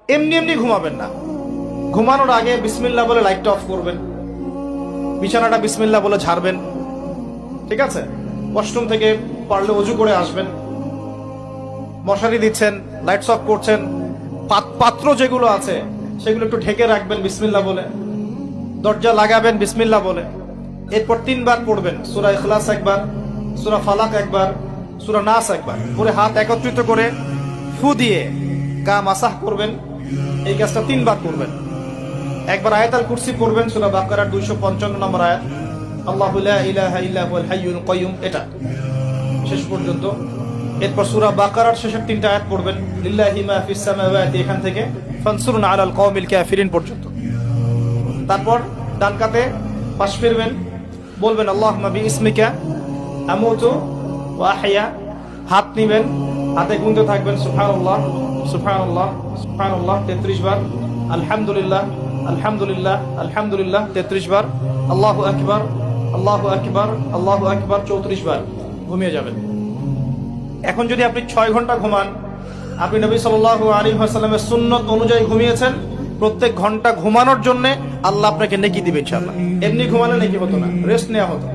এমনি এমনি ঘুমাবেন না। ঘুমানোর আগে বিসমিল্লাহ বলে লাইটটা অফ করবেন, বিছানাটা বিসমিল্লাহ বলে ঝাড়বেন, ঠিক আছে? ওয়াশরুম থেকে পারলে অজু করে আসবেন, মশারি দিচ্ছেন, লাইটস অফ করছেন, পাত্র যেগুলো আছে সেগুলো একটু ঢেকে রাখবেন বিসমিল্লাহ বলে, দরজা লাগাবেন বিসমিল্লাহ বলে। এরপর 3 বার পড়বেন সূরা ইখলাস একবার, সূরা ফালাক একবার, সূরা নাস একবার, পরে হাত একত্রিত করে ফু দিয়ে গা মাসাহ করবেন। এই কাজটা 3 বার করবেন। একবার আয়াতুল কুরসি পড়বেন, সূরা বাকারার 255 নম্বর আয়াত, আল্লাহু লা ইলাহা ইল্লা হুয়াল হাইয়ুল কাইয়ুম, এটা শেষ পর্যন্ত। এরপর সূরা বাকারার শেষের 3টা আয়াত পড়বেন, লিল্লাহি মা ফিস সামাওয়াতি, এখান থেকে ফানসুরনা আলাল কওমিল কাফিরিন পর্যন্ত। তারপর ডান কাতে পাশ ফিরবেন, বলবেন আল্লাহুম্মা বিইসমিকা আমুতু ওয়া আহইয়া। হাত নিবেন, হাতে গুনতে থাকবেন সুবহানাল্লাহ সুবহানাল্লাহ সুবহানাল্লাহ 33 বার, আলহামদুলিল্লাহ আলহামদুলিল্লাহ আলহামদুলিল্লাহ 33 বার, আল্লাহু আকবার আল্লাহু আকবার আল্লাহু আকবার 34 বার। ঘুমিয়ে যাবেন। এখন যদি আপনি 6 ঘন্টা ঘুমান, আপনি নবী সাল্লাল্লাহু আলাইহি ওয়াসাল্লামের সুন্নত অনুযায়ী ঘুমিয়েছেন, প্রত্যেক ঘন্টা ঘুমানোর জন্য আল্লাহ আপনাকে নেকি দিবে ইনশাআল্লাহ। এমনি ঘুমালে নেকি হতো না, রেস্ট নেওয়া হতো।